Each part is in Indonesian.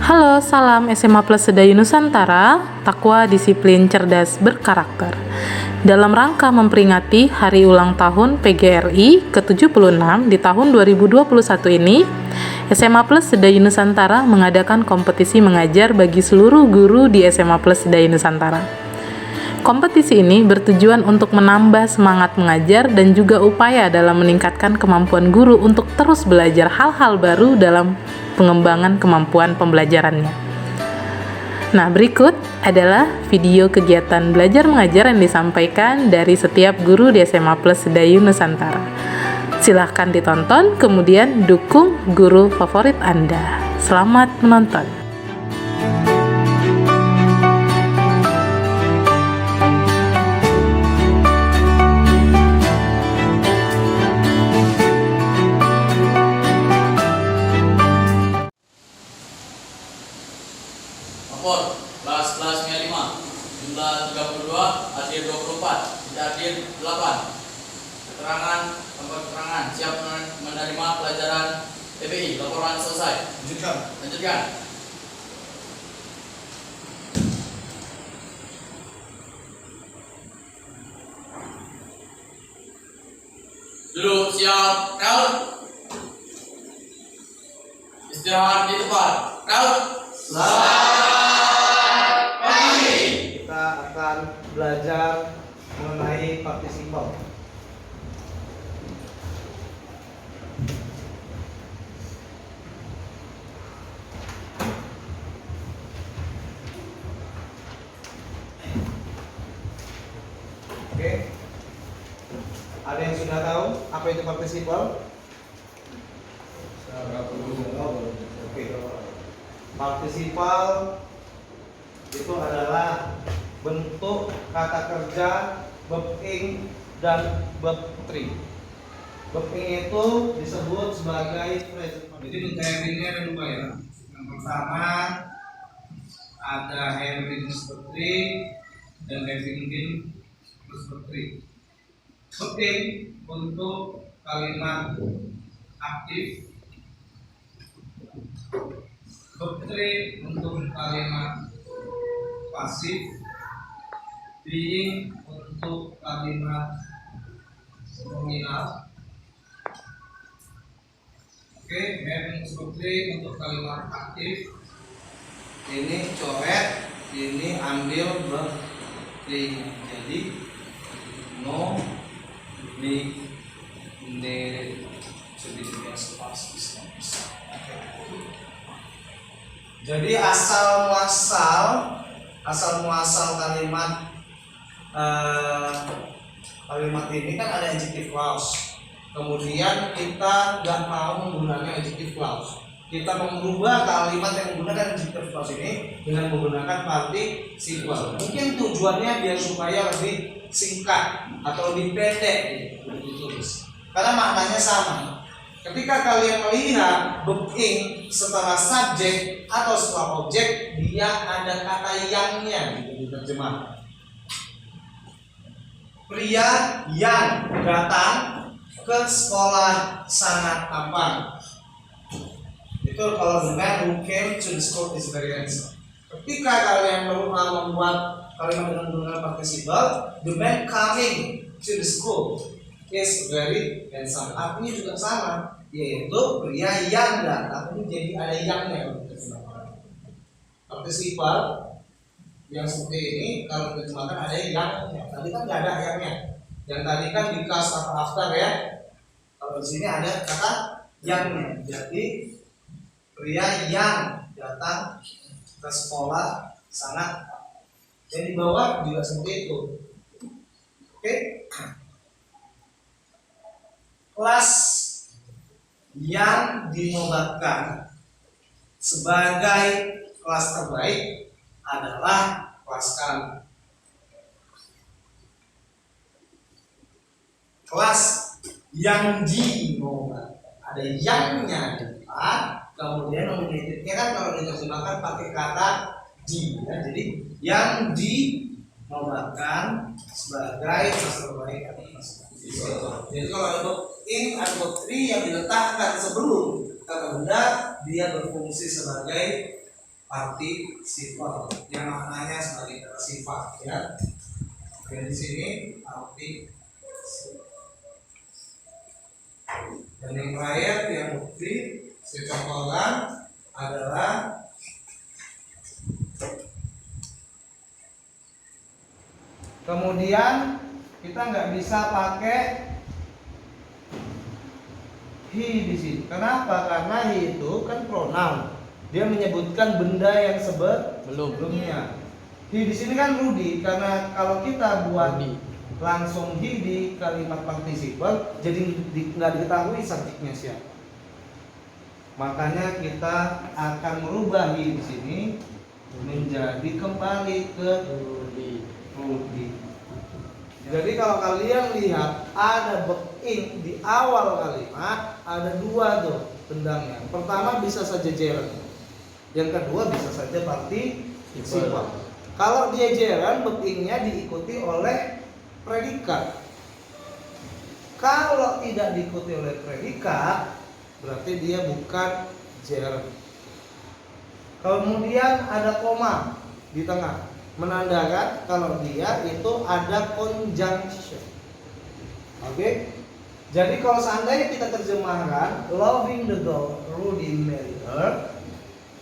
Halo, salam SMA Plus Sedayu Nusantara, takwa disiplin cerdas berkarakter. Dalam rangka memperingati Hari Ulang Tahun PGRI ke-76 di tahun 2021 ini, SMA Plus Sedayu Nusantara mengadakan kompetisi mengajar bagi seluruh guru di SMA Plus Sedayu Nusantara. Kompetisi ini bertujuan untuk menambah semangat mengajar dan juga upaya dalam meningkatkan kemampuan guru untuk terus belajar hal-hal baru dalam pengembangan kemampuan pembelajarannya. Nah, berikut adalah video kegiatan belajar mengajar yang disampaikan dari setiap guru di SMA Plus Sedayu Nusantara. Silahkan ditonton, kemudian dukung guru favorit Anda. Selamat menonton. Rapor kelas 5 jumlah 32, hadir 24, tidak hadir 8. Keterangan tempat keterangan siap menerima pelajaran TPI. Laporan selesai. Lanjutkan. Duduk siap. Raut. Istirahat di tempat. Raut. Kita akan belajar mengenai partisiple. Oke. Ada yang sudah tahu apa itu partisiple? Oke. Partisiple itu adalah bentuk kata kerja verb ing dan verb three. Verb ing itu disebut sebagai present. Jadi bentuk having-nya ada dua ya. Yang pertama ada having plus verb three dan having been plus verb three. Verb ing untuk kalimat aktif, verb three untuk kalimat pasif, being untuk kalimat nominal. Oke, having verb three untuk kalimat aktif. Ini coret, ini ambil verb three. Jadi no, be, needed, to be against past is not bisa. Jadi asal muasal kalimat ini kan ada adjective clause. Kemudian kita nggak mau menggunakan adjective clause. Kita mengubah kalimat yang menggunakan adjective clause ini dengan menggunakan participle. Mungkin tujuannya biar supaya lebih singkat atau lebih pendek ditulis. Karena maknanya sama. Ketika kalian melihat verb ing setelah subjek atau setelah objek, dia ada kata yangnya gitu diterjemahkan. Pria yang datang ke sekolah sangat tampan. Itu kalau the man who came to the school is very handsome. Ketika kalian membuat kalimat dengan menggunakan participle, the man coming to the school is very handsome. Artinya juga sama, yaitu pria yang datang. Ini jadi ada yangnya. Participle yang seperti ini kalau diterjemahkan ada yangnya. Tadi kan nggak ada yangnya. Yang tadi kan because atau after ya. Kalau di sini ada kata yangnya. Jadi pria yang datang ke sekolah sangat. Dan di bawah juga seperti itu. Oke. Kelas yang dinobatkan sebagai kelas terbaik adalah kelas kami. Kelas yang dinobatkan ada yangnya di depan, kemudian nominatifnya kan kalau diterjemahkan pakai kata di, ya. Jadi yang dinobatkan sebagai kelas terbaik adalah kelas kami. Jadi kalau ada in atau tree yang diletakkan sebelum kata benda, dia berfungsi sebagai partisiple yang maknanya sebagai kata sifat ya. Dan di sini partisiple. Dan yang terakhir yang bukti saya contohkan adalah kemudian kita nggak bisa pakai he di sini. Kenapa? Karena he itu kan pronoun. Dia menyebutkan benda yang sebelumnya. He di sini kan Rudy, karena kalau kita buat langsung he di kalimat participle, jadi nggak diketahui subjeknya siapa. Makanya kita akan merubah he di sini menjadi kembali ke Rudy. Jadi kalau kalian lihat ada verb ing di awal kalimat, ada dua tuh tendangnya. Pertama bisa saja gerund, yang kedua bisa saja participle. Kalau dia gerund, verb ingnya diikuti oleh predikat. Kalau tidak diikuti oleh predikat, berarti dia bukan gerund. Kemudian ada koma di tengah, menandakan kalau dia itu ada conjunction. Oke? Jadi kalau seandainya kita terjemahkan loving the girl Rudy married her,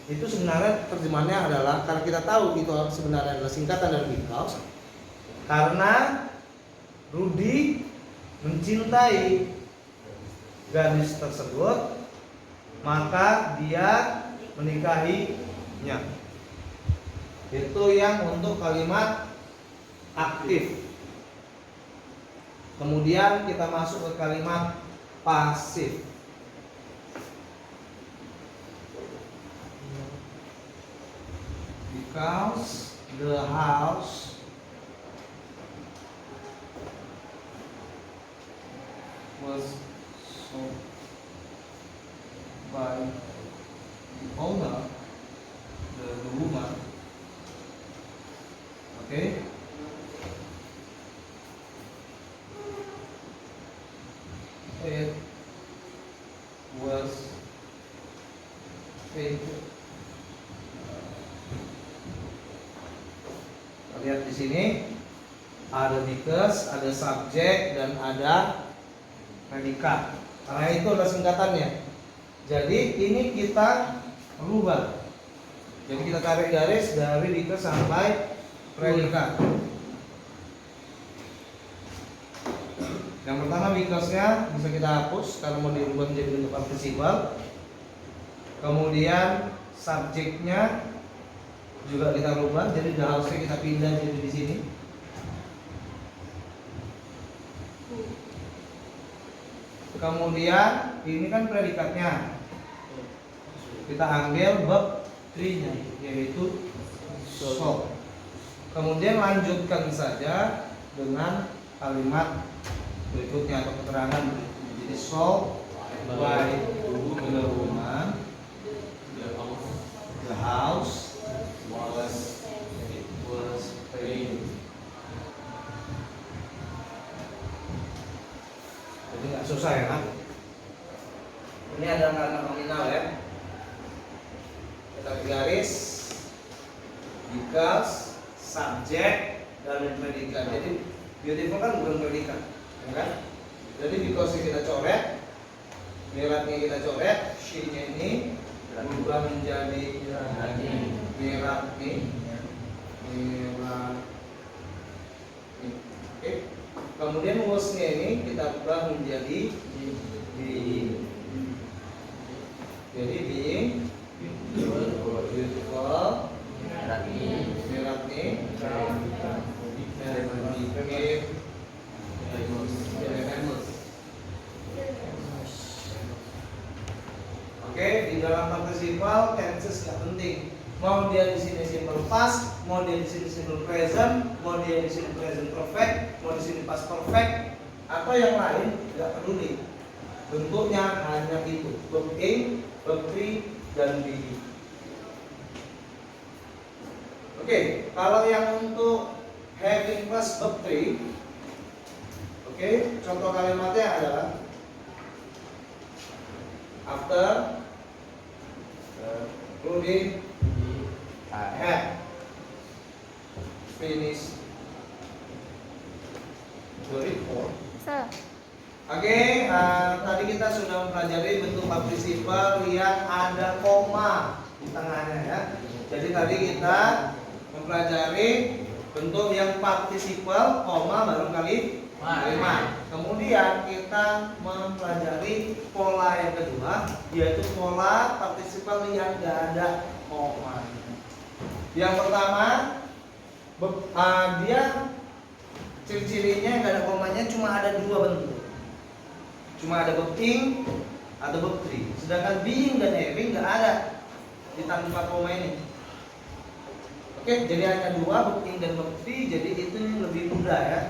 itu sebenarnya terjemahannya adalah, karena kita tahu itu sebenarnya adalah singkatan dari because, karena Rudy mencintai gadis tersebut, maka dia menikahinya. Itu yang untuk kalimat aktif. Kemudian kita masuk ke kalimat pasif. Because the house was sold by the owner, the woman. Okay. It was paid. Lihat di sini ada because, ada subjek dan ada predikat. Karena itu adalah singkatannya. Jadi ini kita rubah. Jadi kita tarik garis dari because sampai predikat. Yang pertama because-nya bisa kita hapus karena mau dirubah menjadi bentuk participle. Kemudian subjeknya juga kita rubah, jadi the house-nya kita pindah jadi di sini. Kemudian ini kan predikatnya, kita ambil verb 3-nya yaitu so. Kemudian lanjutkan saja dengan kalimat berikutnya atau keterangan berikutnya. Jadi so by the woman, the house was paid. Jadi nggak susah ya kan? Ini adalah kalimat nominal ya. Kita garis because, subjek dan predikat. Jadi beautiful kan bukan predikat, ya kan? Jadi because kita coret, meratnya kita coret, she-nya ini berubah menjadi merat nih. Oke. Kemudian was-nya ini kita ubah menjadi being. Jadi being beautiful, merat nih, Oke, di dalam participle tenses nggak penting. Mau dia di sini simple past, mau dia di sini simple present, mau dia di sini present perfect, mau di sini past perfect, atau yang lain nggak peduli. Bentuknya hanya itu, verb ing, verb 3 dan being. Oke, kalau yang untuk having plus verb 3, oke, contoh kalimatnya adalah after Rudy At finish the report. Sir. Oke, tadi kita sudah mempelajari bentuk partisiple yang ada koma di tengahnya ya. Jadi tadi kita mempelajari bentuk yang partisiple koma barangkali kalimat. Kemudian kita mempelajari pola yang kedua, yaitu pola partisiple yang tidak ada koma. Yang pertama, dia ciri-cirinya yang tidak ada komanya cuma ada dua bentuk. Cuma ada verb ing atau verb 3. Sedangkan being dan having nggak ada di tanpa koma ini. Oke, jadi hanya dua, verb ing dan verb 3. Jadi itu yang lebih mudah ya.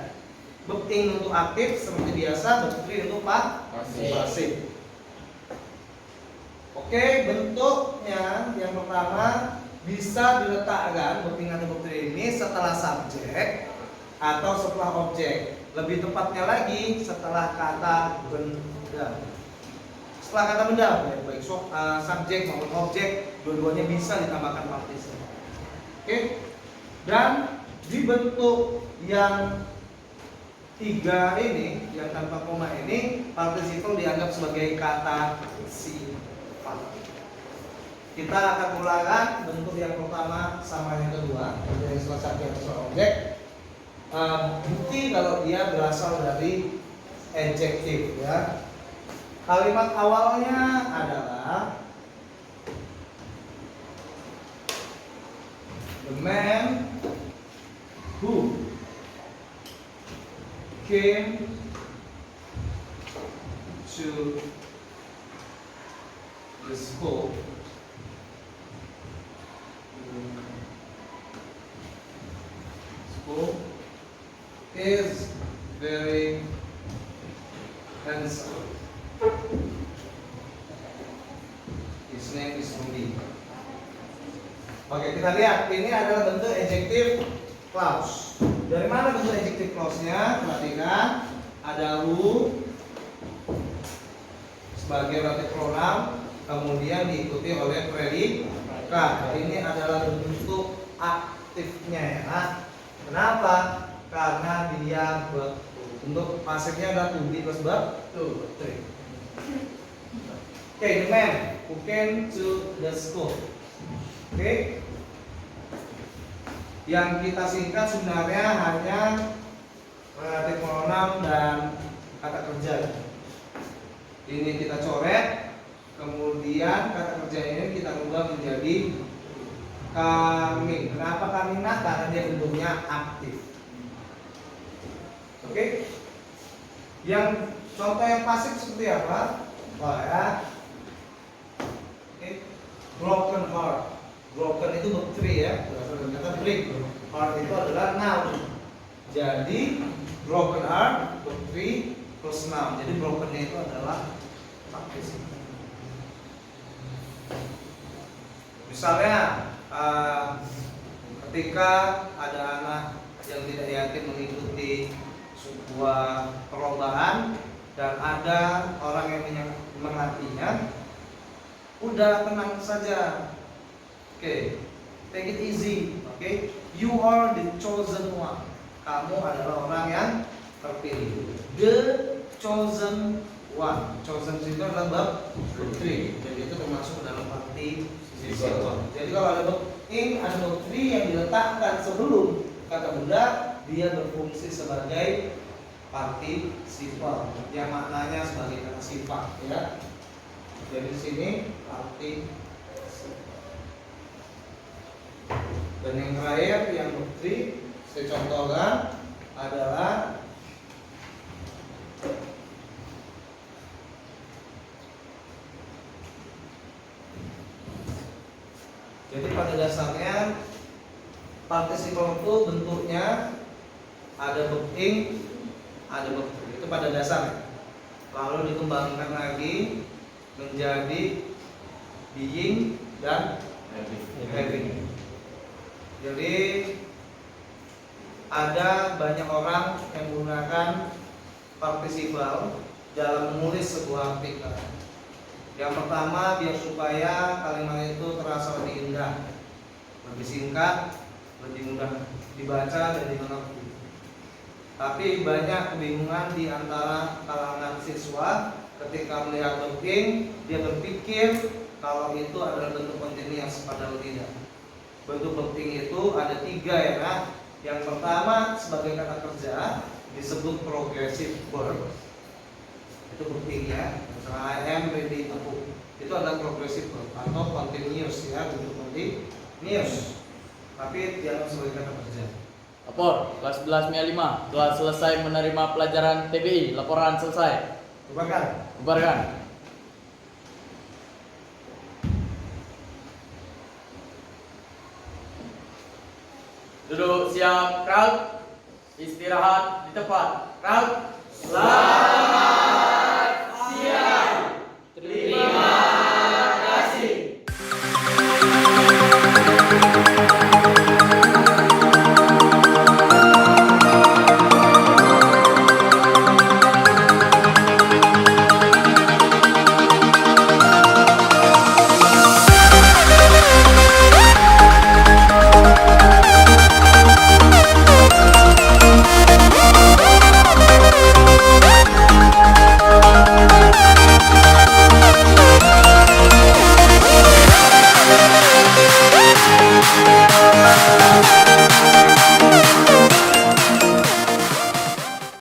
Verb ing untuk aktif seperti biasa, verb 3 untuk pasif. Oke, bentuknya yang pertama bisa diletakkan verb ing atau verb 3 ini setelah subjek atau setelah objek. Lebih tepatnya lagi setelah kata benda. Setelah kata benda, baik subjek maupun objek, dua-duanya bisa ditambahkan partisiple. Oke. Dan di bentuk yang tiga ini, yang tanpa koma ini, partisiple dianggap sebagai kata sifat. Kita akan ulangan bentuk yang pertama sama yang kedua, yang setelah subjek atau objek. Bukti kalau dia berasal dari adjektif ya. Kalimat awalnya adalah the man who came to the school is very handsome. His name is Rudy. Oke, kita lihat ini adalah bentuk adjective clause. Dari mana bentuk adjective clause-nya? Perhatikan, ada who sebagai relative pronoun, kemudian diikuti oleh predikat. Ini adalah bentuk aktifnya ya. Kenapa? Karena dia bentuk pasifnya adalah to be plus verb to. Oke, the man who came to the school. Oke. Yang kita singkat sebenarnya hanya relative pronoun dan kata kerja. Ini kita coret, kemudian kata kerja ini kita ubah menjadi coming. Kenapa coming? Karena dia bentuknya aktif. Oke. Yang contoh yang pasif seperti apa? Oh ya. Oke. Broken heart. Broken itu verb 3 ya. Berasal dari kata break. Heart itu adalah noun. Jadi broken heart verb 3 plus noun. Jadi brokennya itu adalah participle. Misalnya ketika ada anak yang tidak yakin mengikuti sebuah perlombaan dan ada orang yang melatihnya, udah tenang saja. Oke, take it easy. Oke, you are the chosen one. Kamu adalah orang yang terpilih. The chosen one. Chosen itu adalah verb 3. Jadi itu termasuk dalam partisiple. Jadi kalau ada verb in, ada verb 3 yang diletakkan sebelum kata benda, dia berfungsi sebagai partisiple yang maknanya sebagai kata sifat ya. Jadi di sini partisiple. Dan yang terakhir yang bukti saya contohkan adalah jadi pada dasarnya partisiple itu bentuknya ada verb ing, ada verb to. Itu pada dasarnya. Lalu dikembangkan lagi menjadi being dan having. Jadi ada banyak orang yang menggunakan partisiple dalam menulis sebuah artikel. Yang pertama biar supaya kalimat itu terasa lebih indah. lebih singkat, lebih mudah dibaca dan dimengerti. Tapi banyak kebingungan di antara kalangan siswa ketika melihat penting, dia berpikir kalau itu adalah bentuk continuous padahal tidak. Bentuk penting itu ada 3 ya nak. Yang pertama sebagai kata kerja disebut progressive verb. Itu pentingnya. Misalnya I am ready to cook. Itu adalah progressive verb atau continuous ya, bentuk continuous. Tapi dianggap sebagai kata kerja. Lapor, kelas 11 MIA 5 telah selesai menerima pelajaran TBI. Laporan selesai. Bubarkan. Bubarkan. Duduk siap, crowd. Istirahat di tempat. Crowd. Selamat.